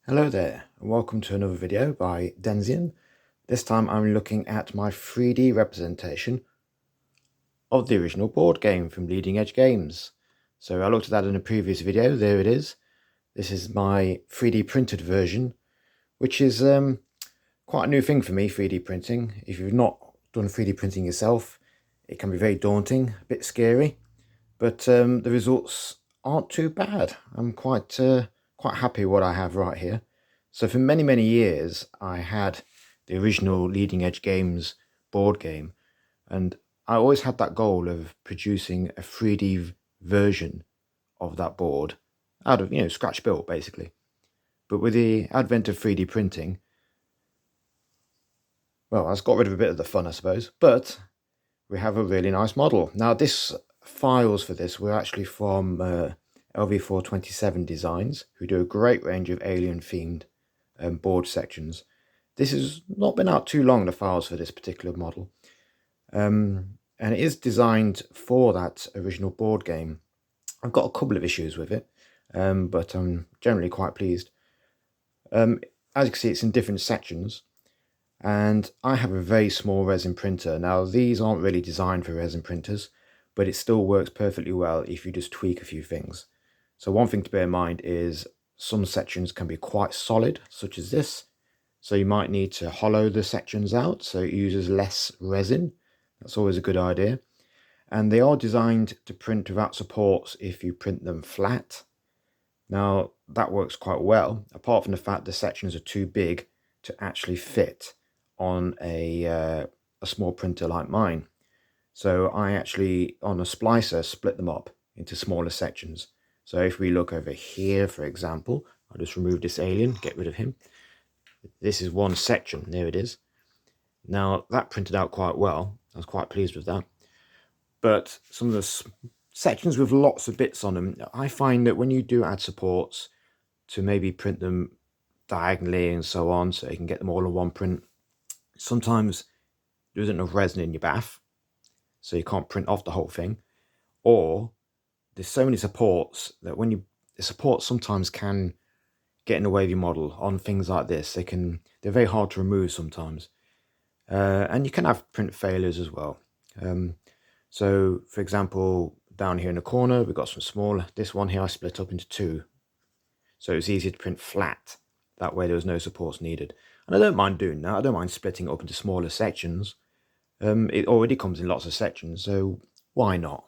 Hello there, and welcome to another video by Denzian. This time I'm looking at my 3D representation of the original board game from Leading Edge Games. So I looked at that in a previous video, there it is. This is my 3D printed version, which is quite a new thing for me, 3D printing. If you've not done 3D printing yourself, it can be very daunting, a bit scary, but the results aren't too bad. I'm quite happy what I have right here. So for many years I had the original Leading Edge Games board game, and I always had that goal of producing a 3D version of that board out of, scratch built basically. But with the advent of 3D printing, well, that's got rid of a bit of the fun, I suppose, but we have a really nice model. Now this files for this were actually from Lv427-designs, who do a great range of alien themed board sections. This has not been out too long, the files for this particular model, and it is designed for that original board game. I've got a couple of issues with it, but I'm generally quite pleased. As you can see, it's in different sections, and I have a very small resin printer. Now these aren't really designed for resin printers, but it still works perfectly well if you just tweak a few things. So one thing to bear in mind is some sections can be quite solid, such as this. So you might need to hollow the sections out so it uses less resin. That's always a good idea. And they are designed to print without supports if you print them flat. Now that works quite well, apart from the fact the sections are too big to actually fit on a small printer like mine. So I actually, on a splicer, split them up into smaller sections. So if we look over here, for example, I'll just remove this alien, get rid of him. This is one section, there it is. Now that printed out quite well, I was quite pleased with that. But some of the sections with lots of bits on them, I find that when you do add supports to maybe print them diagonally and so on, so you can get them all in one print, sometimes there isn't enough resin in your bath, so you can't print off the whole thing, or there's so many supports that the supports sometimes can get in the way of your model on things like this. They're very hard to remove sometimes, and you can have print failures as well. So for example, down here in the corner we've got some smaller. This one here I split up into two, so it's easier to print flat. That way there was no supports needed, and I don't mind doing that. I don't mind splitting it up into smaller sections. It already comes in lots of sections, so why not?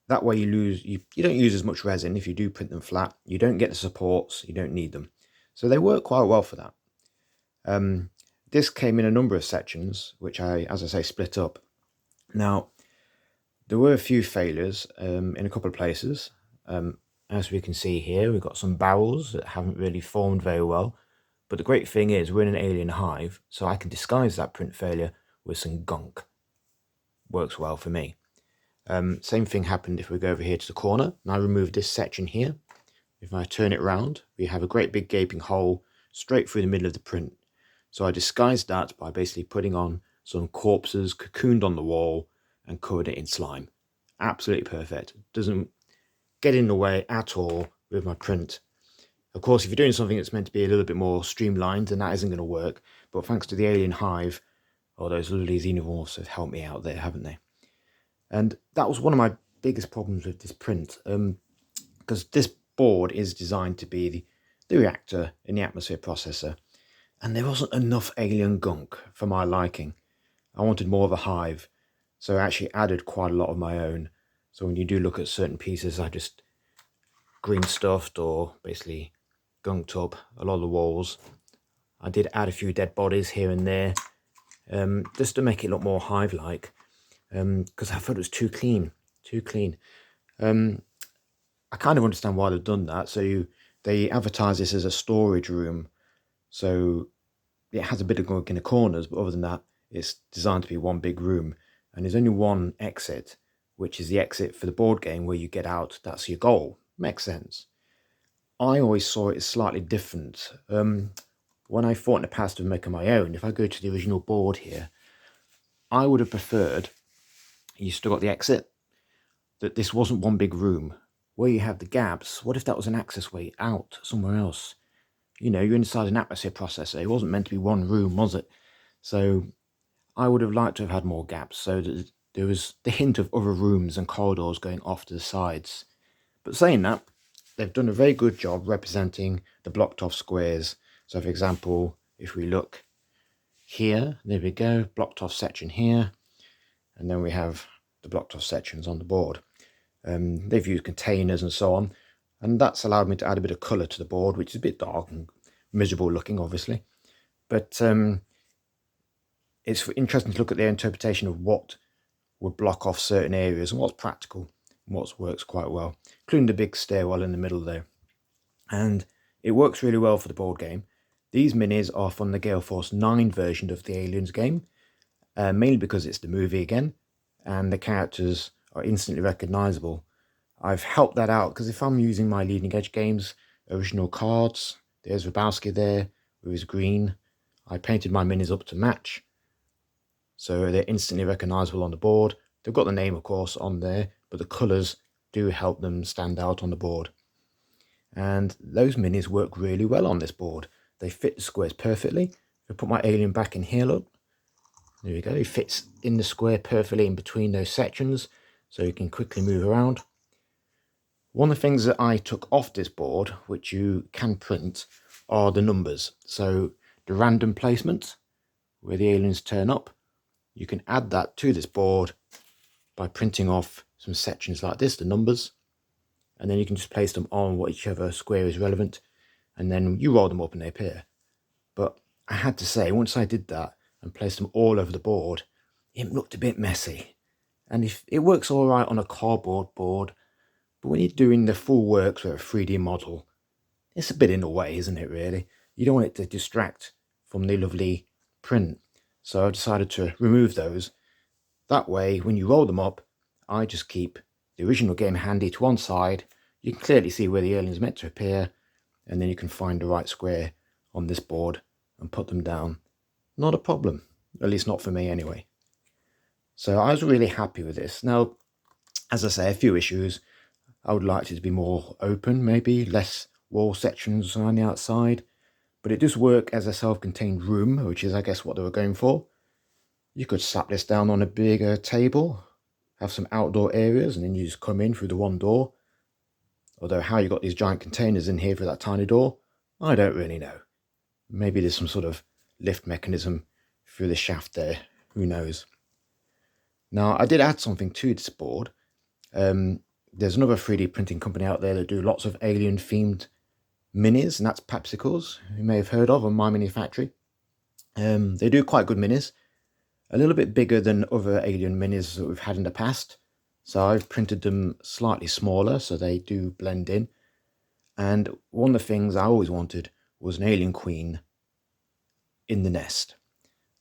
That way you don't use as much resin. If you do print them flat, you don't get the supports, you don't need them. So they work quite well for that. This came in a number of sections, which I, as I say, split up. Now, there were a few failures in a couple of places. As we can see here, we've got some barrels that haven't really formed very well. But the great thing is we're in an alien hive, so I can disguise that print failure with some gunk. Works well for me. Same thing happened if we go over here to the corner, and I remove this section here. If I turn it around, we have a great big gaping hole straight through the middle of the print. So I disguised that by basically putting on some corpses cocooned on the wall and covered it in slime. Absolutely perfect. Doesn't get in the way at all with my print. Of course, if you're doing something that's meant to be a little bit more streamlined, then that isn't going to work. But thanks to the alien hive, those lovely xenomorphs have helped me out there, haven't they? And that was one of my biggest problems with this print, because this board is designed to be the reactor in the atmosphere processor, and there wasn't enough alien gunk for my liking. I wanted more of a hive, so I actually added quite a lot of my own. So when you do look at certain pieces, I just green stuffed or basically gunked up a lot of the walls. I did add a few dead bodies here and there, just to make it look more hive-like. Because I thought it was too clean. I kind of understand why they've done that. So they advertise this as a storage room, so it has a bit of gunk in the corners, but other than that, it's designed to be one big room, and there's only one exit, which is the exit for the board game where you get out. That's your goal. Makes sense. I always saw it as slightly different. When I thought in the past of making my own, if I go to the original board here, I would have preferred, you still got the exit, that this wasn't one big room, where you have the gaps, what if that was an access way out somewhere else? You know, you're inside an atmosphere processor. It wasn't meant to be one room, was it? So I would have liked to have had more gaps so that there was the hint of other rooms and corridors going off to the sides. But saying that, they've done a very good job representing the blocked off squares. So for example, if we look here, there we go, blocked off section here, and then we have the blocked off sections on the board. They've used containers and so on, and that's allowed me to add a bit of colour to the board, which is a bit dark and miserable looking, obviously. But it's interesting to look at their interpretation of what would block off certain areas and what's practical and what works quite well, including the big stairwell in the middle there. And it works really well for the board game. These minis are from the Gale Force 9 version of the Aliens game, mainly because it's the movie again, and the characters are instantly recognisable. I've helped that out because if I'm using my leading edge games, original cards, there's Rabowski there with his green. I painted my minis up to match, so they're instantly recognisable on the board. They've got the name, of course, on there, but the colours do help them stand out on the board. And those minis work really well on this board. They fit the squares perfectly. If I put my alien back in here, look, there we go. It fits in the square perfectly in between those sections, so you can quickly move around. One of the things that I took off this board, which you can print, are the numbers. So the random placement, where the aliens turn up, you can add that to this board by printing off some sections like this, the numbers, and then you can just place them on whichever square is relevant, and then you roll them up and they appear. But I had to say, once I did that and placed them all over the board, it looked a bit messy. And if it works all right on a cardboard board, but when you're doing the full works with a 3D model, it's a bit in the way, isn't it, really? You don't want it to distract from the lovely print. So I decided to remove those. That way, when you roll them up, I just keep the original game handy to one side. You can clearly see where the alien's meant to appear, and then you can find the right square on this board and put them down. Not a problem, at least not for me anyway. So I was really happy with this. Now, as I say, a few issues. I would like it to be more open, maybe less wall sections on the outside, but it does work as a self-contained room, which is, I guess, what they were going for. You could slap this down on a bigger table, have some outdoor areas, and then you just come in through the one door. Although how you got these giant containers in here for that tiny door, I don't really know. Maybe there's some sort of lift mechanism through the shaft there, who knows. Now, I did add something to this board. There's another 3D printing company out there that do lots of alien themed minis, and that's Papsicles, you may have heard of on My Mini Factory. They do quite good minis, a little bit bigger than other alien minis that we've had in the past. So I've printed them slightly smaller so they do blend in. And one of the things I always wanted was an alien queen in the nest.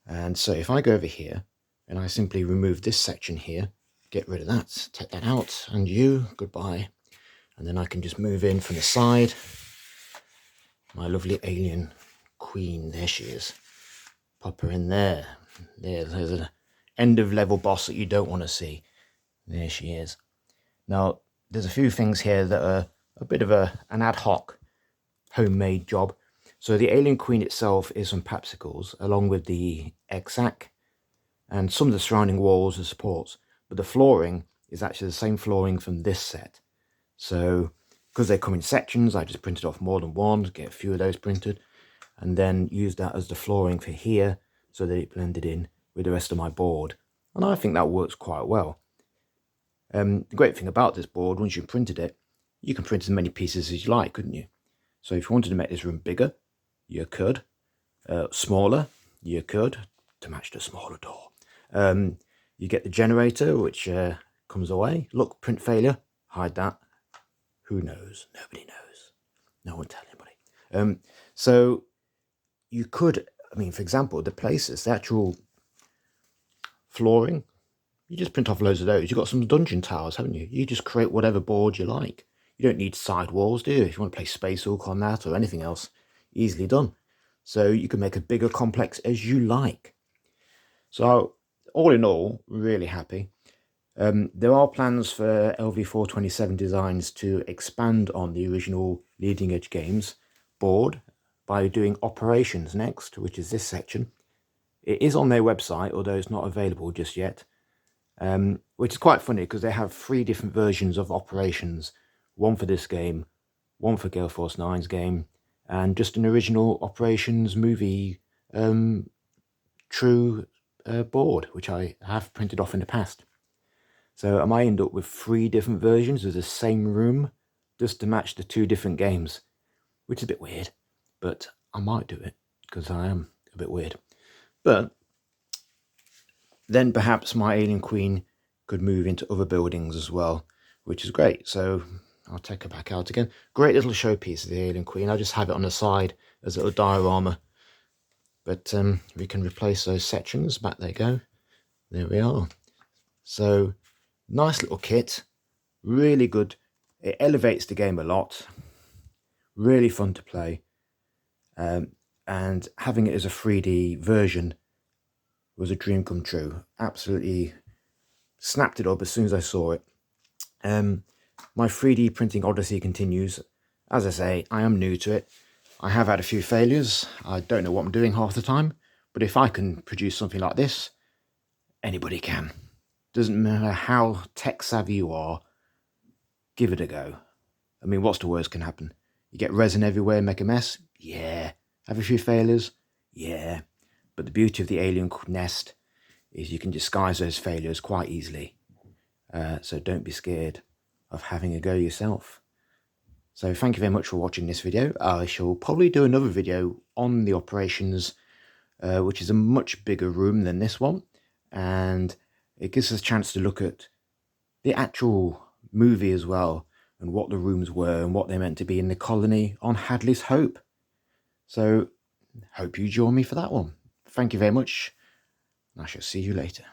And so if I go over here and I simply remove this section here, get rid of that, take that out, and you, goodbye. And then I can just move in from the side. My lovely alien queen, there she is. Pop her in there. There's an end of level boss that you don't want to see. There she is. Now, there's a few things here that are a bit of an ad hoc homemade job. So the alien queen itself is from Papsicles, along with the egg sac and some of the surrounding walls and supports. But the flooring is actually the same flooring from this set. So because they come in sections, I just printed off more than one, get a few of those printed, and then use that as the flooring for here so that it blended in with the rest of my board. And I think that works quite well. The great thing about this board, once you've printed it, you can print as many pieces as you like, couldn't you? So if you wanted to make this room bigger, you could. Smaller, you could, to match the smaller door. You get the generator, which comes away. Look, print failure, hide that. Who knows? Nobody knows. No one tell anybody. So you could, I mean, for example, the places, the actual flooring, you just print off loads of those. You've got some dungeon towers, haven't you? You just create whatever board you like. You don't need side walls, do you? If you want to play Space Hulk on that or anything else, easily done. So you can make a bigger complex as you like. So all in all, really happy. There are plans for Lv427-designs to expand on the original Leading Edge Games board by doing operations next, which is this section. It is on their website, although it's not available just yet, which is quite funny because they have 3 different versions of operations. One for this game, one for Gale Force 9's game, and just an original operations movie true board, which I have printed off in the past. So I might end up with 3 different versions of the same room just to match the 2 different games, which is a bit weird, but I might do it because I am a bit weird. But then perhaps my Alien Queen could move into other buildings as well, which is great. So I'll take her back out again. Great little showpiece of the Alien Queen. I just have it on the side as a little diorama. But we can replace those sections. Back they go. There we are. So nice little kit. Really good. It elevates the game a lot. Really fun to play. And having it as a 3D version was a dream come true. Absolutely snapped it up as soon as I saw it. My 3D printing odyssey continues. As I say, I am new to it. I have had a few failures. I don't know what I'm doing half the time. But if I can produce something like this, anybody can. Doesn't matter how tech savvy you are, give it a go. I mean, what's the worst can happen? You get resin everywhere, make a mess? Yeah. Have a few failures? Yeah. But the beauty of the Alien Nest is you can disguise those failures quite easily. So don't be scared of having a go yourself. So thank you very much for watching this video. I shall probably do another video on the operations, which is a much bigger room than this one. And it gives us a chance to look at the actual movie as well, and what the rooms were and what they meant to be in the colony on Hadley's Hope. So hope you join me for that one. Thank you very much, and I shall see you later.